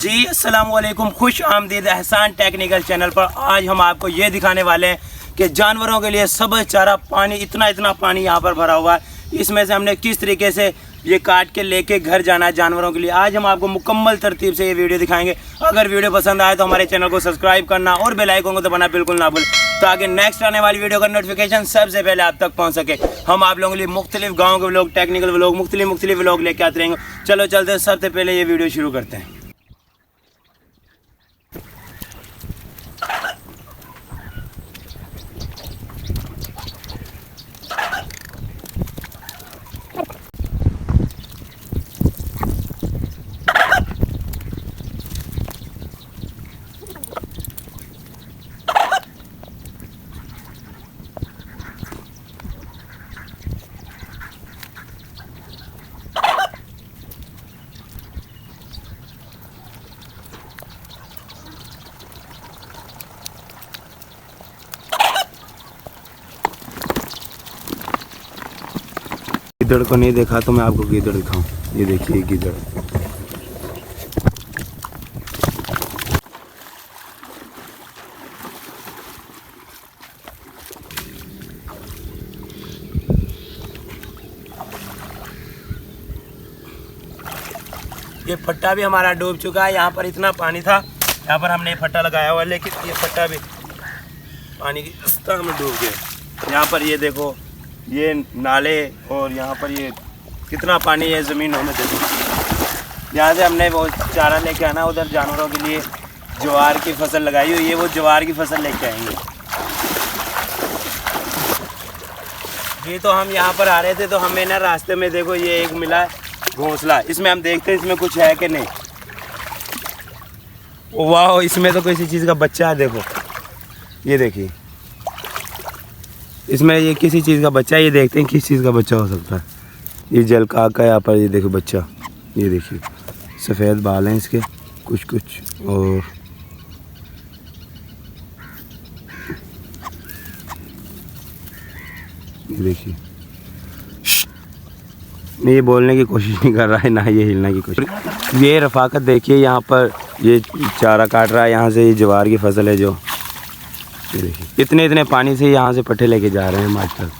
जी अस्सलाम वालेकुम, खुश आमदीद एहसान टेक्निकल चैनल पर। आज हम आपको ये दिखाने वाले हैं कि जानवरों के लिए सब्ज़ चारा पानी, इतना पानी यहाँ पर भरा हुआ है। इसमें से हमने किस तरीके से ये काट के लेके घर जाना है जानवरों के लिए। आज हम आपको मुकम्मल तरतीब से ये वीडियो दिखाएंगे। अगर वीडियो पसंद आए तो हमारे चैनल को सब्सक्राइब करना और बेल आइकन को दबाना बिल्कुल ना भूलें, ताकि नेक्स्ट आने वाली वीडियो का नोटिफिकेशन सबसे पहले आप तक पहुँच सके। हम आप लोगों के लिए मुख्तलिफ गाँव के व्लॉग, टेक्निकल व्लॉग, मुख्तलिफ व्लॉग लेके आते रहेंगे। चलो चलते सबसे पहले ये वीडियो शुरू करते हैं। गीदड़ को नहीं देखा तो मैं आपको गीदड़ दिखाऊं। ये देखिए गीदड़। ये फट्टा भी हमारा डूब चुका है। यहाँ पर इतना पानी था, यहाँ पर हमने फट्टा लगाया हुआ, लेकिन ये फट्टा भी पानी की अवस्था में डूब गया। यहाँ पर ये देखो, ये नाले और यहाँ पर ये कितना पानी है ज़मीनों में। देखो यहाँ से हमने वो चारा लेके आना, उधर जानवरों के लिए ज्वार की फसल लगाई हुई है, वो ज्वार की फसल लेके आएंगे। ये तो हम यहाँ पर आ रहे थे तो हमें ना रास्ते में देखो ये एक मिला घोंसला। इसमें हम देखते हैं इसमें कुछ है कि नहीं। वाह, इसमें तो किसी चीज़ का बच्चा है। देखो ये देखिए, इसमें ये किसी चीज़ का बच्चा है। ये देखते हैं किस चीज़ का बच्चा हो सकता है। ये जलकाक का यहाँ पर ये देखो बच्चा। ये देखिए सफ़ेद बाल हैं इसके कुछ और ये देखिए ये बोलने की कोशिश नहीं कर रहा है, ना ये हिलने की कोशिश। ये रफ़ाकत देखिए, यहाँ पर ये चारा काट रहा है। यहाँ से ये ज्वार की फसल है जो, ये देखिए इतने पानी से यहाँ से पट्टे लेके जा रहे हैं मास्टर।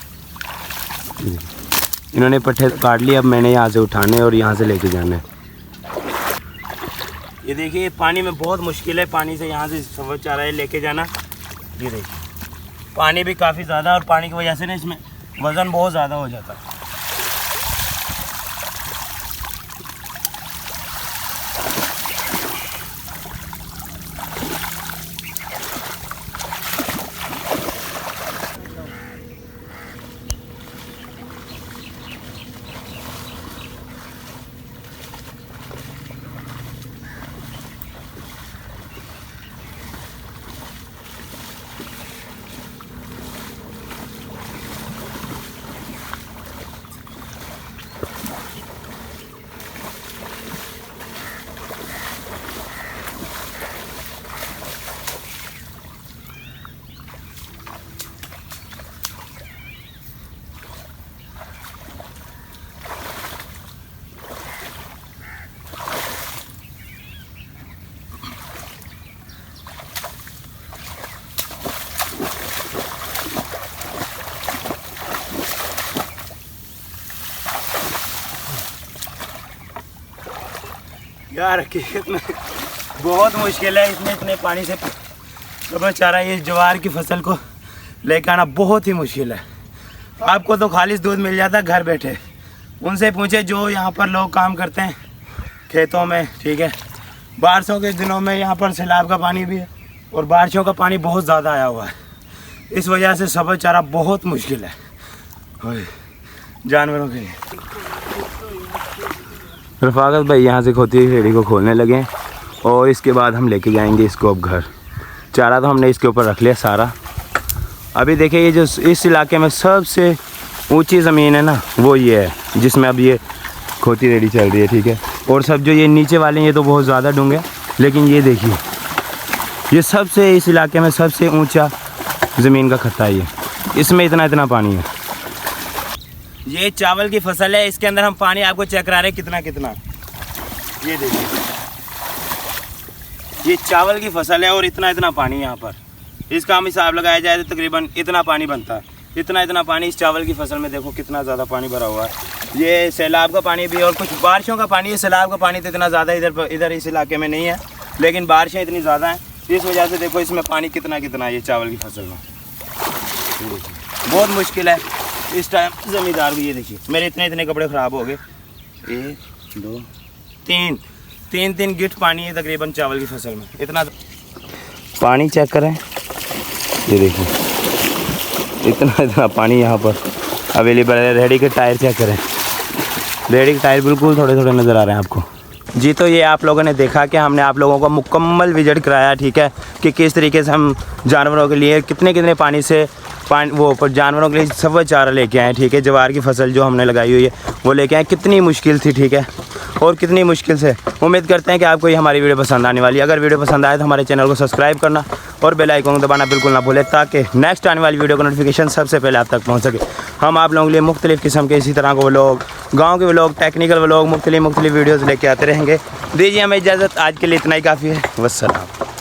इन्होंने पट्टे काट लिए, अब मैंने यहाँ से उठाने और यहाँ से लेके जाना है। ये देखिए पानी में बहुत मुश्किल है, पानी से यहाँ से सब्ज़ चारा लेके जाना। ये देखिए पानी भी काफ़ी ज़्यादा, और पानी की वजह से ना इसमें वज़न बहुत ज़्यादा हो जाता है। यार हकीकत में बहुत मुश्किल है, इतने पानी से सब्ज़ चारा, ये ज्वार की फसल को लेकर आना बहुत ही मुश्किल है। आपको तो खालिश दूध मिल जाता घर बैठे। उनसे पूछे जो यहाँ पर लोग काम करते हैं खेतों में, ठीक है। बारिशों के दिनों में यहाँ पर सैलाब का पानी भी है और बारिशों का पानी बहुत ज़्यादा आया हुआ है। इस वजह से सब्ज़ चारा बहुत मुश्किल है जानवरों के लिए। रफ़ाकत भाई यहाँ से खोती हुई रेडी को खोलने लगे और इसके बाद हम लेके जाएंगे इसको अब घर। चारा तो हमने इसके ऊपर रख लिया सारा। अभी देखिए ये जो इस इलाके में सबसे ऊंची ज़मीन है ना, वो ये है जिसमें अब ये खोती रेडी चल रही है, ठीक है। और सब जो ये नीचे वाले हैं ये तो बहुत ज़्यादा डूंगे, लेकिन ये देखिए ये सबसे इस इलाके में सबसे ऊंचा ज़मीन का खत्ता है ये। इसमें इतना पानी है। ये चावल की फसल है, इसके अंदर हम पानी आपको चेक करा रहे हैं कितना। ये देखिए ये चावल की फसल है और इतना इतना पानी यहाँ पर, इसका हम हिसाब लगाया जाए तो तकरीबन इतना पानी बनता है। इतना पानी इस चावल की फसल में देखो कितना ज़्यादा पानी भरा हुआ है। ये सैलाब का पानी भी और कुछ बारिशों का पानी है। सैलाब का पानी तो इतना ज़्यादा इधर इस इलाके में नहीं है, लेकिन बारिशें इतनी ज़्यादा हैं, इस वजह से देखो इसमें पानी कितना है ये चावल की फसल में। बहुत मुश्किल है इस टाइम ज़मींदार भी। ये देखिए मेरे इतने कपड़े ख़राब हो गए। 1 2 3 गिट पानी है तकरीबन चावल की फसल में। इतना पानी चेक करें, ये देखिए इतना पानी यहाँ पर अवेलेबल है। रेडी के टायर चेक करें, रेडी के टायर बिल्कुल थोड़े नज़र आ रहे हैं आपको जी। तो ये आप लोगों ने देखा कि हमने आप लोगों को मुकम्मल विजिट कराया, ठीक है, कि किस तरीके से हम जानवरों के लिए कितने पानी से जानवरों के लिए सब चारा लेके आए, ठीक है। जवार की फसल जो हमने लगाई हुई है वो लेके आए, कितनी मुश्किल थी, ठीक है, और कितनी मुश्किल से। उम्मीद करते हैं कि आपको ये हमारी वीडियो पसंद आने वाली है। अगर वीडियो पसंद आए तो हमारे चैनल को सब्सक्राइब करना और बेल आइकन को दबाना बिल्कुल ना भूलें, ताकि नेक्स्ट आने वाली वीडियो का नोटिफिकेशन सबसे पहले आप तक पहुँच सके। हम आप लोगों के लिए मुख्तलिफ़ किस्म के इसी तरह के व्लॉग, गाँव के व्लॉग, टेक्निकल व्लॉग, मुख्तलिफ़ वीडियोज़ लेके आते रहेंगे। दीजिए हमें इजाज़त, आज के लिए इतना ही काफ़ी है। वस्सलाम।